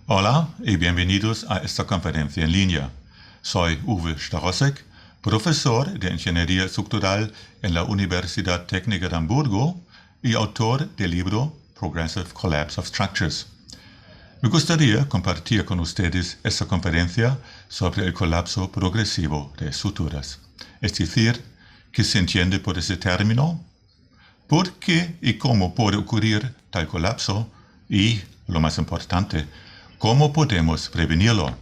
Hola y bienvenidos a esta conferencia en línea. Soy Uwe Starosek, profesor de Ingeniería Estructural en la Universidad Técnica de Hamburgo y autor del libro Progressive Collapse of Structures. Me gustaría compartir con ustedes esta conferencia sobre el colapso progresivo de estructuras. Es decir, ¿qué se entiende por ese término? ¿Por qué y cómo puede ocurrir tal colapso? Y, lo más importante, ¿cómo podemos prevenirlo?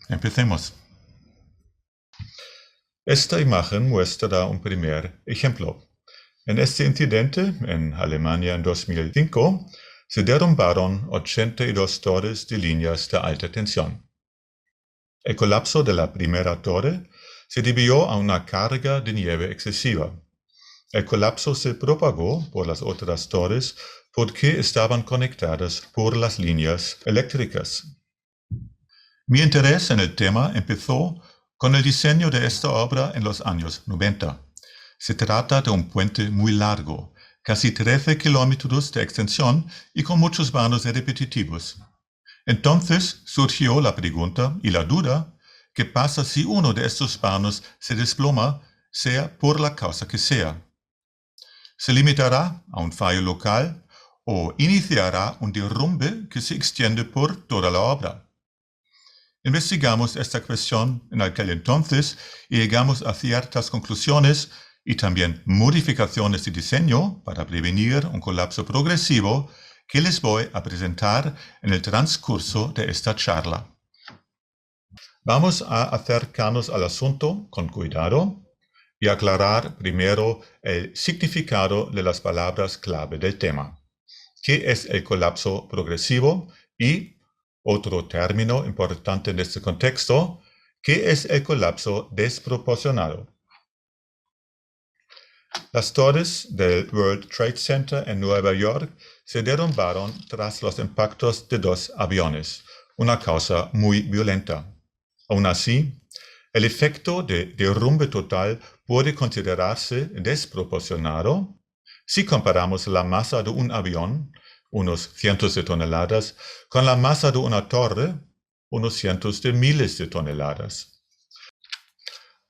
Empecemos. Esta imagen muestra un primer ejemplo. En este incidente, en Alemania en 2005, se derrumbaron 82 torres de líneas de alta tensión. El colapso de la primera torre se debió a una carga de nieve excesiva. El colapso se propagó por las otras torres porque estaban conectadas por las líneas eléctricas. Mi interés en el tema empezó con el diseño de esta obra en los años 90. Se trata de un puente muy largo, casi 13 kilómetros de extensión y con muchos vanos repetitivos. Entonces surgió la pregunta y la duda: ¿qué pasa si uno de estos vanos se desploma, sea por la causa que sea? ¿Se limitará a un fallo local o iniciará un derrumbe que se extiende por toda la obra? Investigamos esta cuestión en aquel entonces y llegamos a ciertas conclusiones y también modificaciones de diseño para prevenir un colapso progresivo que les voy a presentar en el transcurso de esta charla. Vamos a acercarnos al asunto con cuidado y aclarar primero el significado de las palabras clave del tema. ¿Qué es el colapso progresivo? Y otro término importante en este contexto, ¿qué es el colapso desproporcionado? Las torres del World Trade Center en Nueva York se derrumbaron tras los impactos de dos aviones, una causa muy violenta. Aún así, el efecto de derrumbe total puede considerarse desproporcionado si comparamos la masa de un avión, unos cientos de toneladas, con la masa de una torre, unos cientos de miles de toneladas.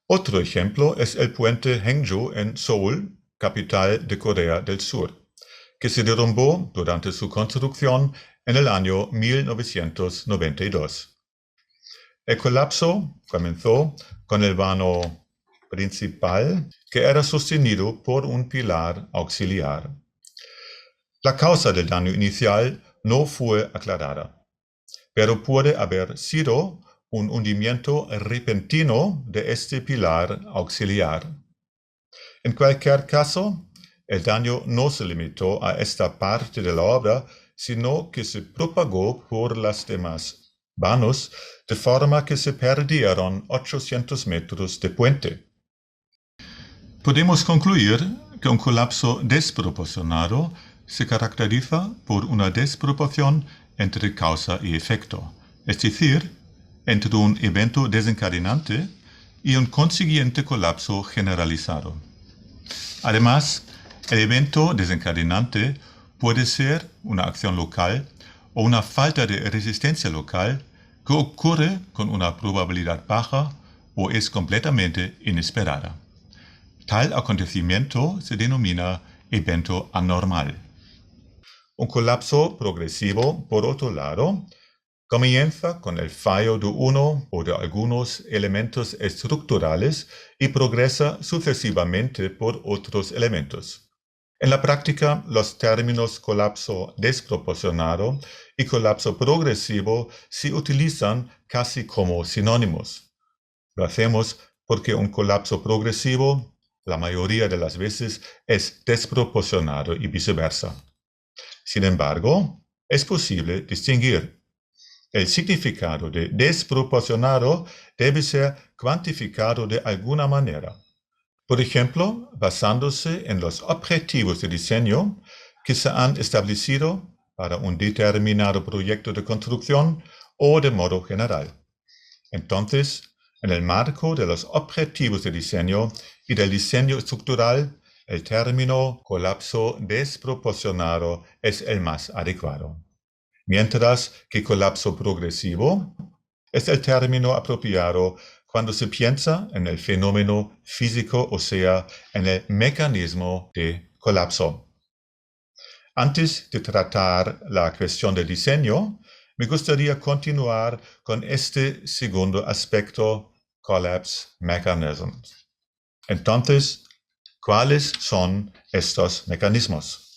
Otro ejemplo es el puente Haeju en Seúl, capital de Corea del Sur, que se derrumbó durante su construcción en el año 1992. El colapso comenzó con el vano principal, que era sostenido por un pilar auxiliar. La causa del daño inicial no fue aclarada, pero puede haber sido un hundimiento repentino de este pilar auxiliar. En cualquier caso, el daño no se limitó a esta parte de la obra, sino que se propagó por las demás vanos, de forma que se perdieron 800 metros de puente. Podemos concluir que un colapso desproporcionado se caracteriza por una desproporción entre causa y efecto, es decir, entre un evento desencadenante y un consiguiente colapso generalizado. Además, el evento desencadenante puede ser una acción local o una falta de resistencia local que ocurre con una probabilidad baja o es completamente inesperada. Tal acontecimiento se denomina evento anormal. Un colapso progresivo, por otro lado, comienza con el fallo de uno o de algunos elementos estructurales y progresa sucesivamente por otros elementos. En la práctica, los términos colapso desproporcionado y colapso progresivo se utilizan casi como sinónimos. Lo hacemos porque un colapso progresivo, la mayoría de las veces, es desproporcionado y viceversa. Sin embargo, es posible distinguir. El significado de desproporcionado debe ser cuantificado de alguna manera. Por ejemplo, basándose en los objetivos de diseño que se han establecido para un determinado proyecto de construcción o de modo general. Entonces, en el marco de los objetivos de diseño y del diseño estructural, el término colapso desproporcionado es el más adecuado. mientras que colapso progresivo es el término apropiado cuando se piensa en el fenómeno físico, o sea, en el mecanismo de colapso. Antes de tratar la cuestión del diseño, me gustaría continuar con este segundo aspecto, collapse mechanisms. Entonces, ¿cuáles son estos mecanismos?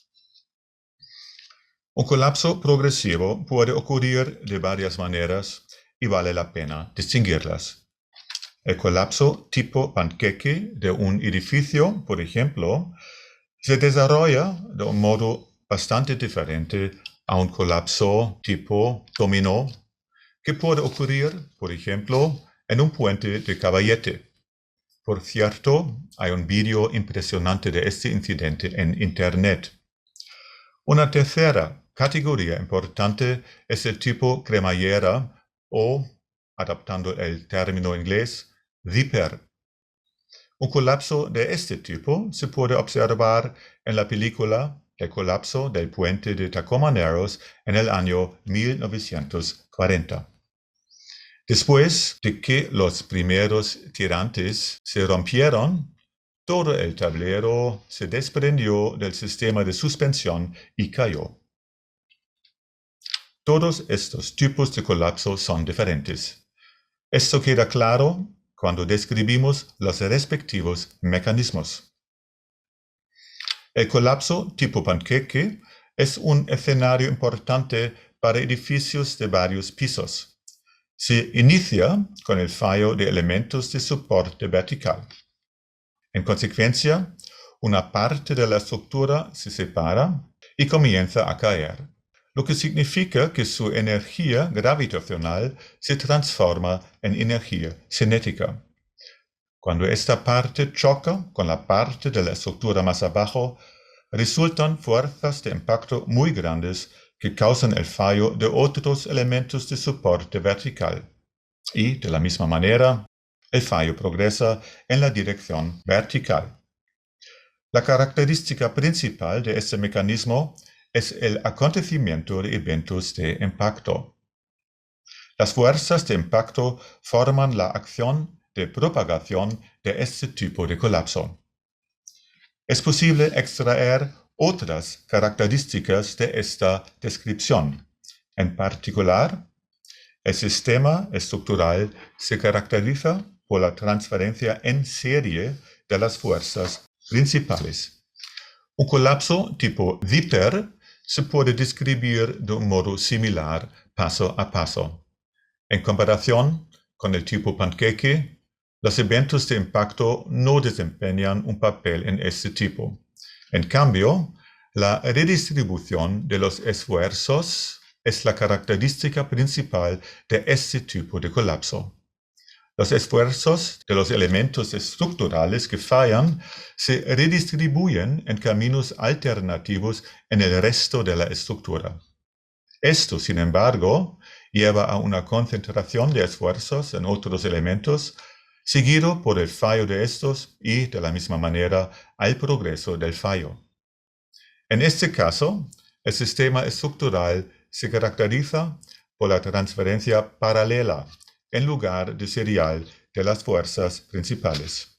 Un colapso progresivo puede ocurrir de varias maneras y vale la pena distinguirlas. El colapso tipo panqueque de un edificio, por ejemplo, se desarrolla de un modo bastante diferente a un colapso tipo dominó, que puede ocurrir, por ejemplo, en un puente de Caballete. Por cierto, hay un vídeo impresionante de este incidente en Internet. Una tercera categoría importante es el tipo cremallera o, adaptando el término inglés, viper. Un colapso de este tipo se puede observar en la película El colapso del puente de Tacoma Narrows en el año 1940. Después de que los primeros tirantes se rompieron, todo el tablero se desprendió del sistema de suspensión y cayó. Todos estos tipos de colapso son diferentes. Esto queda claro cuando describimos los respectivos mecanismos. El colapso tipo panqueque es un escenario importante para edificios de varios pisos. Se inicia con el fallo de elementos de soporte vertical. En consecuencia, una parte de la estructura se separa y comienza a caer, lo que significa que su energía gravitacional se transforma en energía cinética. Cuando esta parte choca con la parte de la estructura más abajo, resultan fuerzas de impacto muy grandes que causan el fallo de otros elementos de soporte vertical. Y, de la misma manera, el fallo progresa en la dirección vertical. La característica principal de este mecanismo es el acontecimiento de eventos de impacto. Las fuerzas de impacto forman la acción de propagación de este tipo de colapso. Es posible extraer otras características de esta descripción. En particular, el sistema estructural se caracteriza por la transferencia en serie de las fuerzas principales. Un colapso tipo viper se puede describir de un modo similar paso a paso. En comparación con el tipo panqueque, los eventos de impacto no desempeñan un papel en este tipo. En cambio, la redistribución de los esfuerzos es la característica principal de este tipo de colapso. Los esfuerzos de los elementos estructurales que fallan se redistribuyen en caminos alternativos en el resto de la estructura. Esto, sin embargo, lleva a una concentración de esfuerzos en otros elementos, seguido por el fallo de estos y, de la misma manera, al progreso del fallo. En este caso, el sistema estructural se caracteriza por la transferencia paralela en lugar de serial de las fuerzas principales.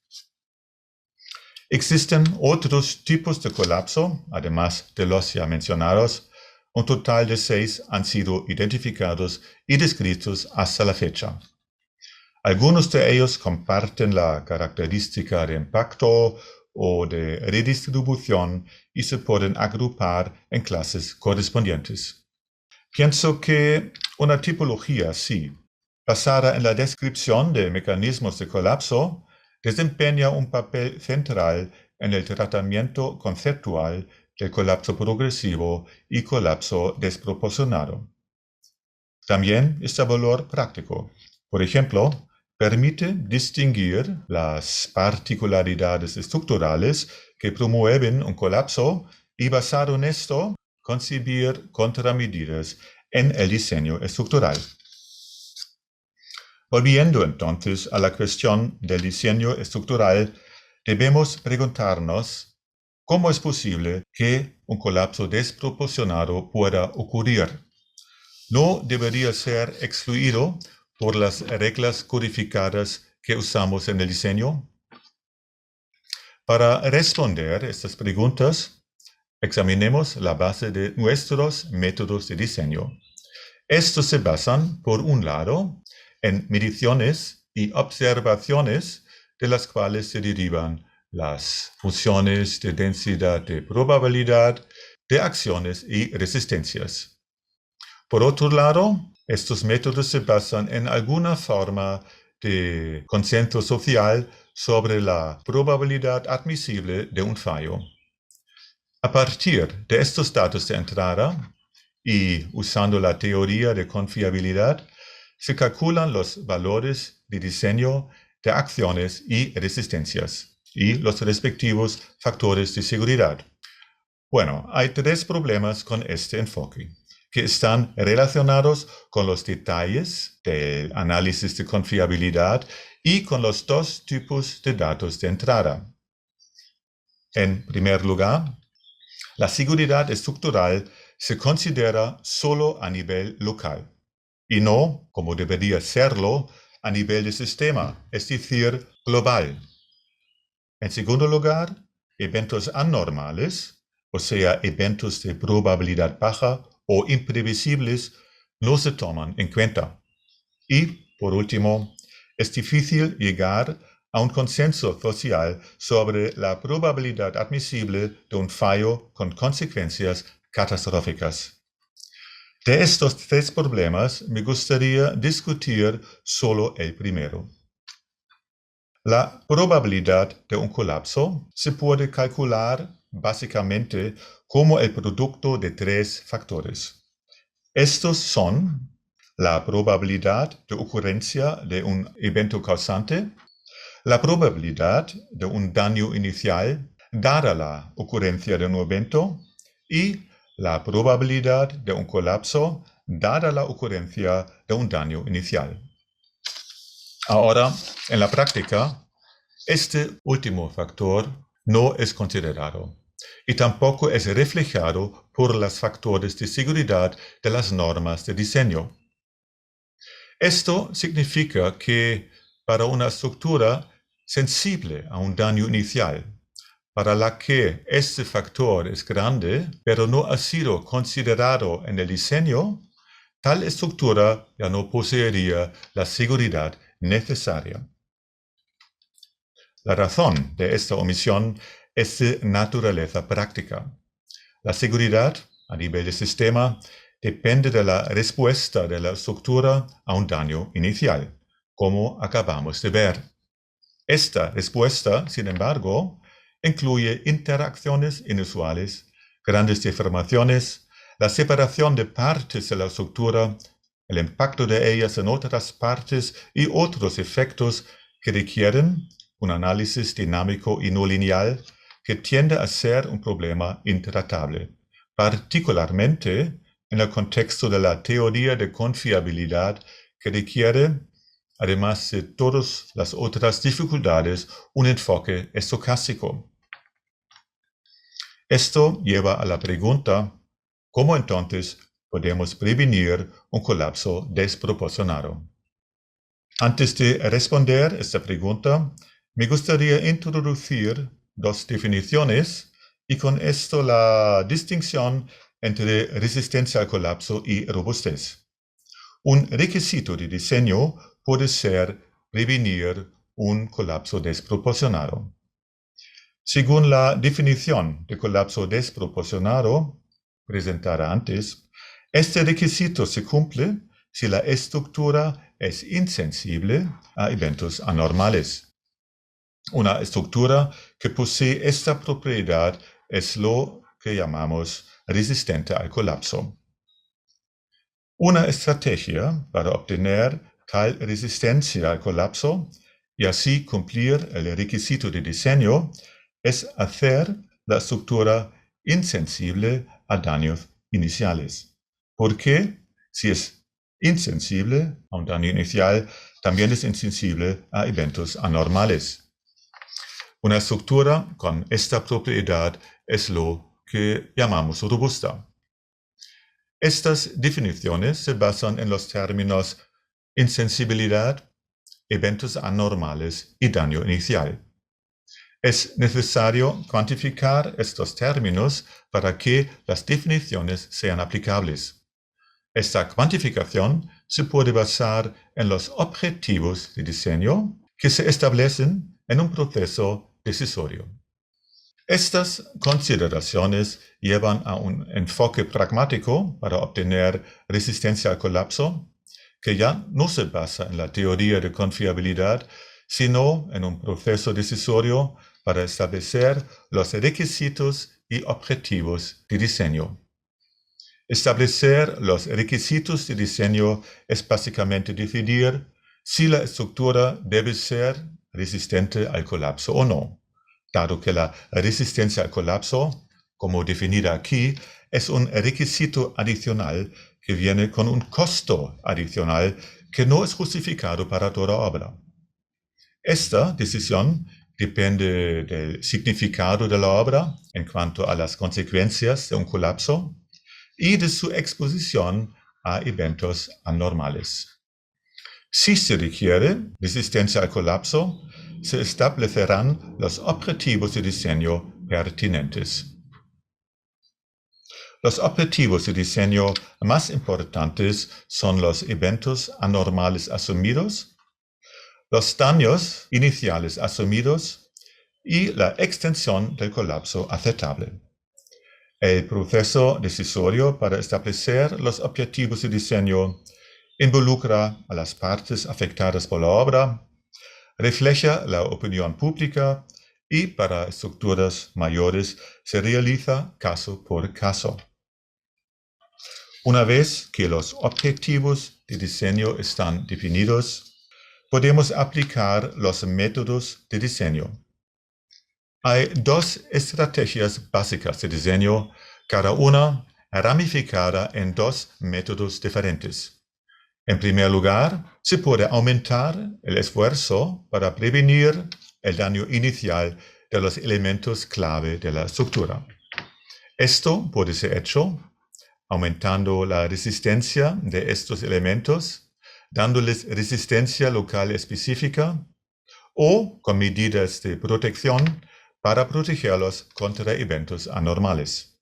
Existen otros tipos de colapso, además de los ya mencionados. Un total de 6 han sido identificados y descritos hasta la fecha. Algunos de ellos comparten la característica de impacto o de redistribución y se pueden agrupar en clases correspondientes. Pienso que una tipología así, basada en la descripción de mecanismos de colapso, desempeña un papel central en el tratamiento conceptual del colapso progresivo y colapso desproporcionado. También es de valor práctico. Por ejemplo, permite distinguir las particularidades estructurales que promueven un colapso y, basado en esto, concebir contramedidas en el diseño estructural. Volviendo entonces a la cuestión del diseño estructural, debemos preguntarnos ¿cómo es posible que un colapso desproporcionado pueda ocurrir? no debería ser excluido por las reglas codificadas que usamos en el diseño? Para responder estas preguntas, examinemos la base de nuestros métodos de diseño. Estos se basan, por un lado, en mediciones y observaciones de las cuales se derivan las funciones de densidad de probabilidad de acciones y resistencias. Por otro lado, estos métodos se basan en alguna forma de consenso social sobre la probabilidad admisible de un fallo. A partir de estos datos de entrada y usando la teoría de confiabilidad, se calculan los valores de diseño de acciones y resistencias y los respectivos factores de seguridad. Bueno, hay tres problemas con este enfoque, que están relacionados con los detalles del análisis de confiabilidad y con los dos tipos de datos de entrada. En primer lugar, la seguridad estructural se considera solo a nivel local y no, como debería serlo, a nivel de sistema, es decir, global. En segundo lugar, eventos anormales, o sea, eventos de probabilidad baja o imprevisibles, no se toman en cuenta. Y, por último, es difícil llegar a un consenso social sobre la probabilidad admisible de un fallo con consecuencias catastróficas. De estos tres problemas me gustaría discutir solo el primero. La probabilidad de un colapso se puede calcular básicamente como el producto de tres factores. Estos son la probabilidad de ocurrencia de un evento causante, la probabilidad de un daño inicial dada la ocurrencia de un evento y la probabilidad de un colapso dada la ocurrencia de un daño inicial. Ahora, en la práctica, este último factor no es considerado y tampoco es reflejado por los factores de seguridad de las normas de diseño. Esto significa que para una estructura sensible a un daño inicial, para la que este factor es grande, pero no ha sido considerado en el diseño, tal estructura ya no poseería la seguridad necesaria. La razón de esta omisión es de naturaleza práctica. La seguridad a nivel de sistema depende de la respuesta de la estructura a un daño inicial, como acabamos de ver. Esta respuesta, sin embargo, incluye interacciones inusuales, grandes deformaciones, la separación de partes de la estructura, el impacto de ellas en otras partes y otros efectos que requieren un análisis dinámico y no lineal que tiende a ser un problema intratable, particularmente en el contexto de la teoría de confiabilidad que requiere, además de todas las otras dificultades, un enfoque estocástico. Esto lleva a la pregunta, ¿cómo entonces podemos prevenir un colapso desproporcionado? Antes de responder esta pregunta, me gustaría introducir dos definiciones y con esto la distinción entre resistencia al colapso y robustez. Un requisito de diseño puede ser prevenir un colapso desproporcionado. Según la definición de colapso desproporcionado presentada antes, este requisito se cumple si la estructura es insensible a eventos anormales. Una estructura que posee esta propiedad es lo que llamamos resistente al colapso. Una estrategia para obtener tal resistencia al colapso y así cumplir el requisito de diseño es hacer la estructura insensible a daños iniciales. Porque si es insensible a un daño inicial, también es insensible a eventos anormales. Una estructura con esta propiedad es lo que llamamos robusta. Estas definiciones se basan en los términos insensibilidad, eventos anormales y daño inicial. Es necesario cuantificar estos términos para que las definiciones sean aplicables. Esta cuantificación se puede basar en los objetivos de diseño que se establecen en un proceso decisorio. Estas consideraciones llevan a un enfoque pragmático para obtener resistencia al colapso, que ya no se basa en la teoría de confiabilidad, sino en un proceso decisorio para establecer los requisitos y objetivos de diseño. Establecer los requisitos de diseño es básicamente definir si la estructura debe ser resistente al colapso o no, dado que la resistencia al colapso, como definida aquí, es un requisito adicional que viene con un costo adicional que no es justificado para toda obra. Esta decisión depende del significado de la obra en cuanto a las consecuencias de un colapso y de su exposición a eventos anormales. Si se requiere resistencia al colapso, se establecerán los objetivos de diseño pertinentes. Los objetivos de diseño más importantes son los eventos anormales asumidos, los daños iniciales asumidos y la extensión del colapso aceptable. El proceso decisorio para establecer los objetivos de diseño involucra a las partes afectadas por la obra, refleja la opinión pública y para estructuras mayores se realiza caso por caso. Una vez que los objetivos de diseño están definidos, podemos aplicar los métodos de diseño. Hay dos estrategias básicas de diseño, cada una ramificada en dos métodos diferentes. En primer lugar, se puede aumentar el esfuerzo para prevenir el daño inicial de los elementos clave de la estructura. Esto puede ser hecho aumentando la resistencia de estos elementos, dándoles resistencia local específica, o con medidas de protección para protegerlos contra eventos anormales.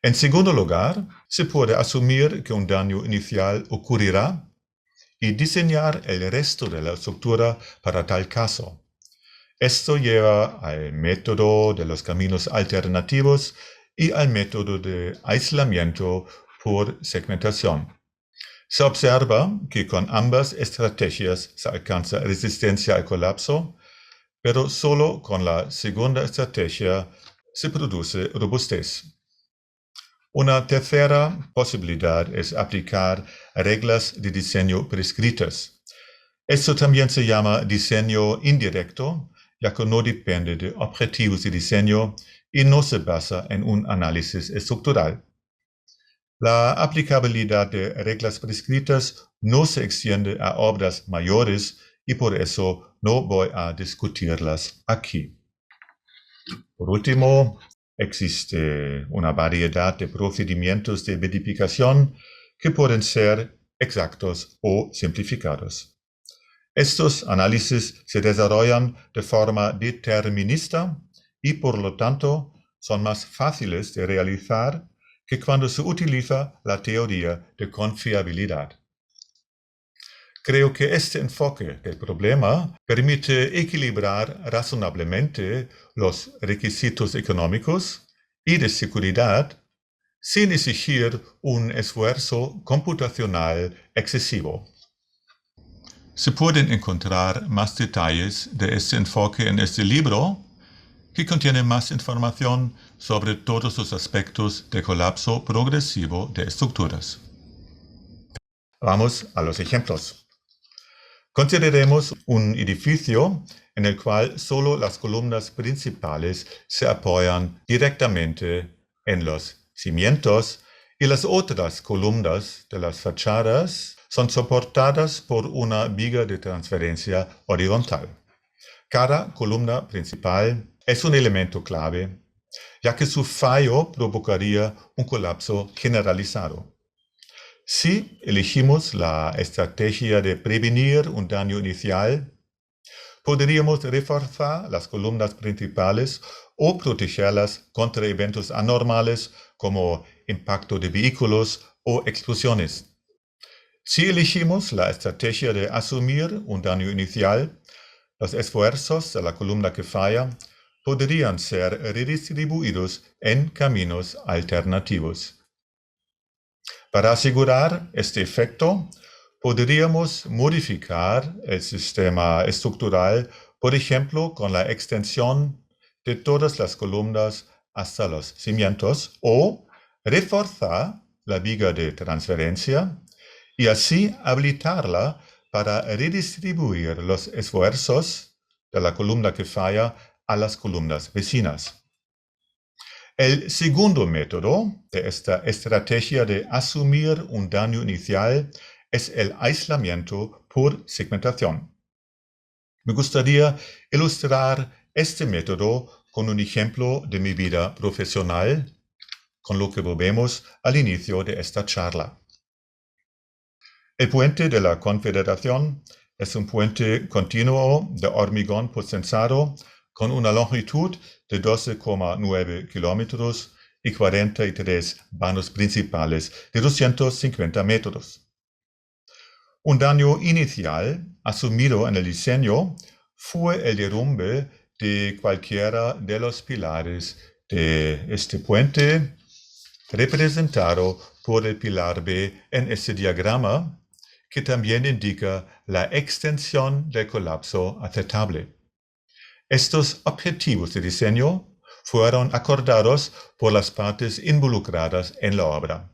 En segundo lugar, se puede asumir que un daño inicial ocurrirá y diseñar el resto de la estructura para tal caso. Esto lleva al método de los caminos alternativos y al método de aislamiento por segmentación. Se observa que con ambas estrategias se alcanza resistencia al colapso, pero solo con la segunda estrategia se produce robustez. Una tercera posibilidad es aplicar reglas de diseño prescritas. Esto también se llama diseño indirecto, ya que no depende de objetivos de diseño y no se basa en un análisis estructural. La aplicabilidad de reglas prescritas no se extiende a obras mayores y por eso no voy a discutirlas aquí. Por último, existe una variedad de procedimientos de verificación que pueden ser exactos o simplificados. Estos análisis se desarrollan de forma determinista y por lo tanto son más fáciles de realizar que cuando se utiliza la teoría de confiabilidad. Creo que este enfoque del problema permite equilibrar razonablemente los requisitos económicos y de seguridad sin exigir un esfuerzo computacional excesivo. Se pueden encontrar más detalles de este enfoque en este libro, que contiene más información sobre todos los aspectos del colapso progresivo de estructuras. Vamos a los ejemplos. Consideremos un edificio en el cual solo las columnas principales se apoyan directamente en los cimientos y las otras columnas de las fachadas son soportadas por una viga de transferencia horizontal. Cada columna principal es un elemento clave ya que su fallo provocaría un colapso generalizado. Si elegimos la estrategia de prevenir un daño inicial, podríamos reforzar las columnas principales o protegerlas contra eventos anormales como impacto de vehículos o explosiones. Si elegimos la estrategia de asumir un daño inicial, los esfuerzos de la columna que falla podrían ser redistribuidos en caminos alternativos. Para asegurar este efecto, podríamos modificar el sistema estructural, por ejemplo, con la extensión de todas las columnas hasta los cimientos, o reforzar la viga de transferencia y así habilitarla para redistribuir los esfuerzos de la columna que falla a las columnas vecinas. El segundo método de esta estrategia de asumir un daño inicial es el aislamiento por segmentación. Me gustaría ilustrar este método con un ejemplo de mi vida profesional, con lo que volvemos al inicio de esta charla. El puente de la Confederación es un puente continuo de hormigón postensado con una longitud de 12,9 kilómetros y 43 vanos principales de 250 metros. Un daño inicial asumido en el diseño fue el derrumbe de cualquiera de los pilares de este puente, representado por el pilar B en este diagrama, que también indica la extensión del colapso aceptable. Estos objetivos de diseño fueron acordados por las partes involucradas en la obra.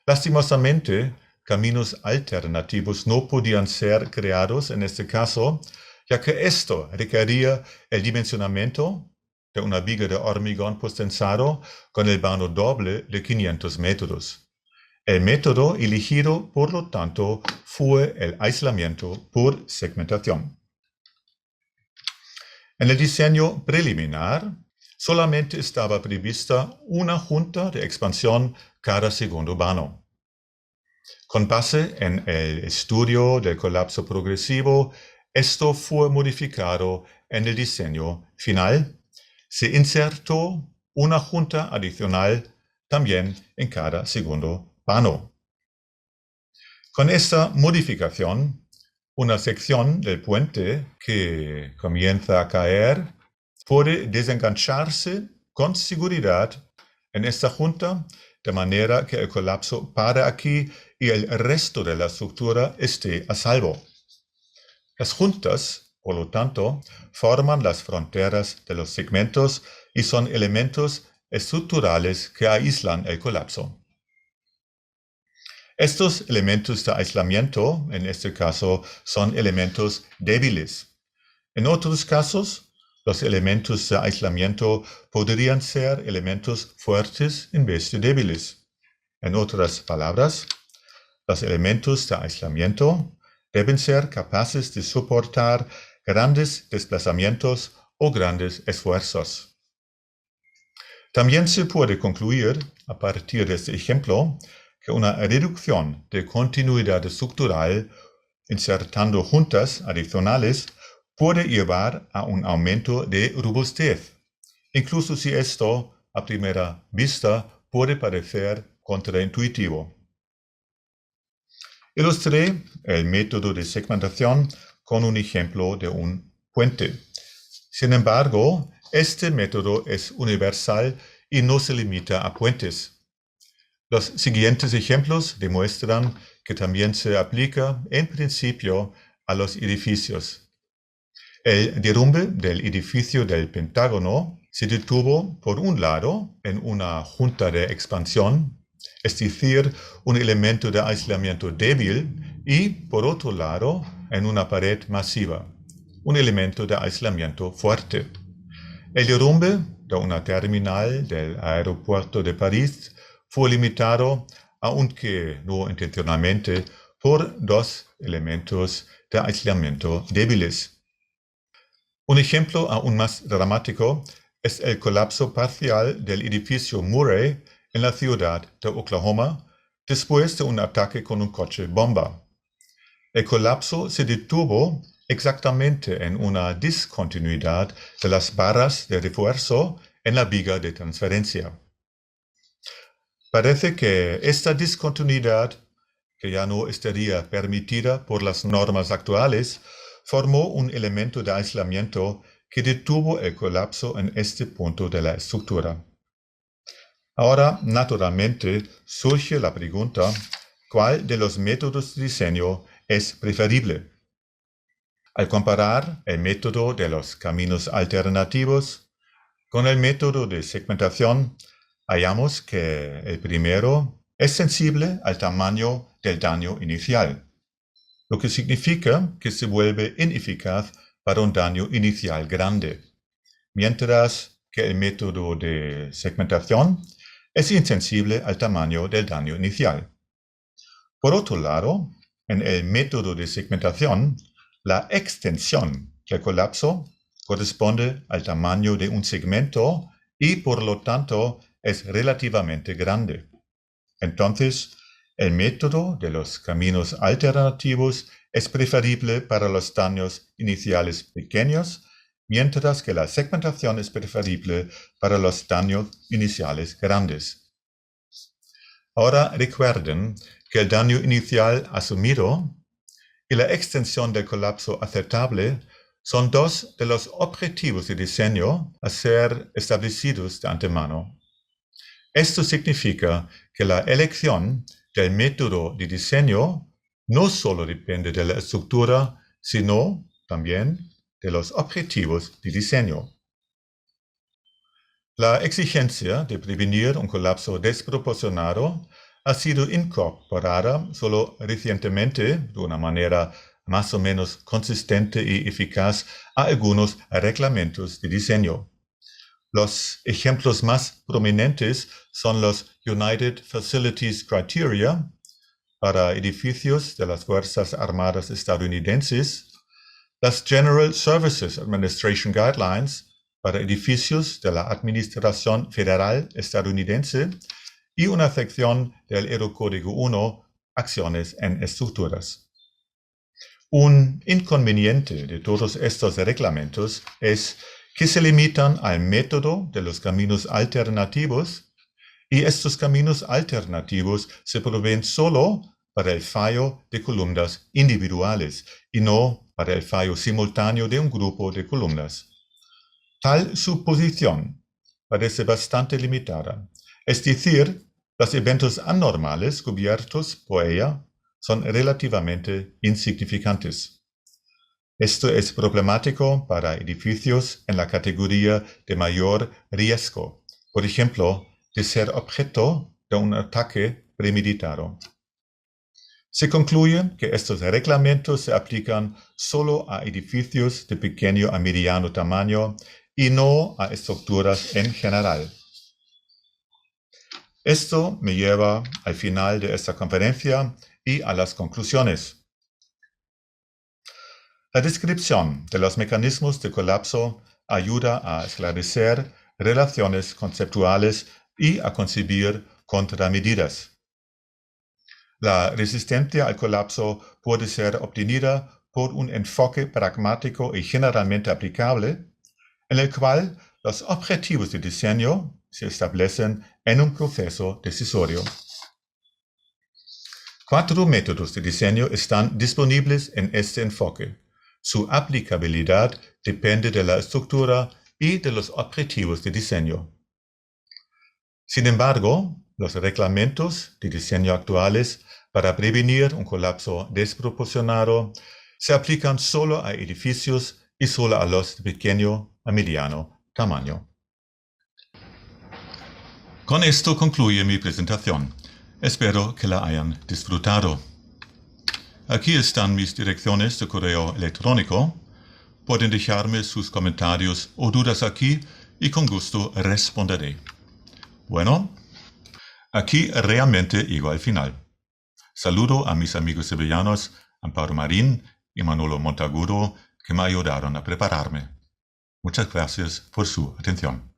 Lastimosamente, caminos alternativos no podían ser creados en este caso, ya que esto requería el dimensionamiento de una viga de hormigón postensado con el vano doble de 500 metros. El método elegido, por lo tanto, fue el aislamiento por segmentación. En el diseño preliminar, solamente estaba prevista una junta de expansión cada segundo vano. Con base en el estudio del colapso progresivo, esto fue modificado en el diseño final. Se insertó una junta adicional también en cada segundo vano. Con esta modificación, una sección del puente que comienza a caer puede desengancharse con seguridad en esta junta, de manera que el colapso pare aquí y el resto de la estructura esté a salvo. Las juntas, por lo tanto, forman las fronteras de los segmentos y son elementos estructurales que aíslan el colapso. Estos elementos de aislamiento, en este caso, son elementos débiles. En otros casos, los elementos de aislamiento podrían ser elementos fuertes en vez de débiles. En otras palabras, los elementos de aislamiento deben ser capaces de soportar grandes desplazamientos o grandes esfuerzos. También se puede concluir, a partir de este ejemplo, que una reducción de continuidad estructural insertando juntas adicionales puede llevar a un aumento de robustez, incluso si esto, a primera vista, puede parecer contraintuitivo. Ilustré el método de segmentación con un ejemplo de un puente. Sin embargo, este método es universal y no se limita a puentes. Los siguientes ejemplos demuestran que también se aplica en principio a los edificios. El derrumbe del edificio del Pentágono se detuvo por un lado en una junta de expansión, es decir, un elemento de aislamiento débil, y por otro lado en una pared masiva, un elemento de aislamiento fuerte. El derrumbe de una terminal del aeropuerto de París fue limitado, aunque no intencionalmente, por dos elementos de aislamiento débiles. Un ejemplo aún más dramático es el colapso parcial del edificio Murray en la ciudad de Oklahoma después de un ataque con un coche bomba. El colapso se detuvo exactamente en una discontinuidad de las barras de refuerzo en la viga de transferencia. Parece que esta discontinuidad, que ya no estaría permitida por las normas actuales, formó un elemento de aislamiento que detuvo el colapso en este punto de la estructura. Ahora, naturalmente, surge la pregunta, ¿cuál de los métodos de diseño es preferible? Al comparar el método de los caminos alternativos con el método de segmentación, hallamos que el primero es sensible al tamaño del daño inicial, lo que significa que se vuelve ineficaz para un daño inicial grande, mientras que el método de segmentación es insensible al tamaño del daño inicial. Por otro lado, en el método de segmentación, la extensión del colapso corresponde al tamaño de un segmento y por lo tanto es relativamente grande. Entonces, el método de los caminos alternativos es preferible para los daños iniciales pequeños, mientras que la segmentación es preferible para los daños iniciales grandes. Ahora recuerden que el daño inicial asumido y la extensión del colapso aceptable son dos de los objetivos de diseño a ser establecidos de antemano. Esto significa que la elección del método de diseño no solo depende de la estructura, sino también de los objetivos de diseño. La exigencia de prevenir un colapso desproporcionado ha sido incorporada solo recientemente, de una manera más o menos consistente y eficaz, a algunos reglamentos de diseño. Los ejemplos más prominentes son los United Facilities Criteria para edificios de las Fuerzas Armadas estadounidenses, las General Services Administration Guidelines para edificios de la Administración Federal estadounidense y una sección del Eurocódigo 1, Acciones en Estructuras. Un inconveniente de todos estos reglamentos es que se limitan al método de los caminos alternativos y estos caminos alternativos se proveen solo para el fallo de columnas individuales y no para el fallo simultáneo de un grupo de columnas. Tal suposición parece bastante limitada, es decir, los eventos anormales cubiertos por ella son relativamente insignificantes. Esto es problemático para edificios en la categoría de mayor riesgo, por ejemplo, de ser objeto de un ataque premeditado. Se concluye que estos reglamentos se aplican solo a edificios de pequeño a mediano tamaño y no a estructuras en general. Esto me lleva al final de esta conferencia y a las conclusiones. La descripción de los mecanismos de colapso ayuda a esclarecer relaciones conceptuales y a concebir contramedidas. La resistencia al colapso puede ser obtenida por un enfoque pragmático y generalmente aplicable, en el cual los objetivos de diseño se establecen en un proceso decisorio. 4 métodos de diseño están disponibles en este enfoque. Su aplicabilidad depende de la estructura y de los objetivos de diseño. Sin embargo, los reglamentos de diseño actuales para prevenir un colapso desproporcionado se aplican solo a edificios y solo a los de pequeño a mediano tamaño. Con esto concluye mi presentación. Espero que la hayan disfrutado. Aquí están mis direcciones de correo electrónico. Pueden dejarme sus comentarios o dudas aquí y con gusto responderé. Bueno, aquí realmente llego al final. Saludo a mis amigos sevillanos Amparo Marín y Manolo Montagudo que me ayudaron a prepararme. Muchas gracias por su atención.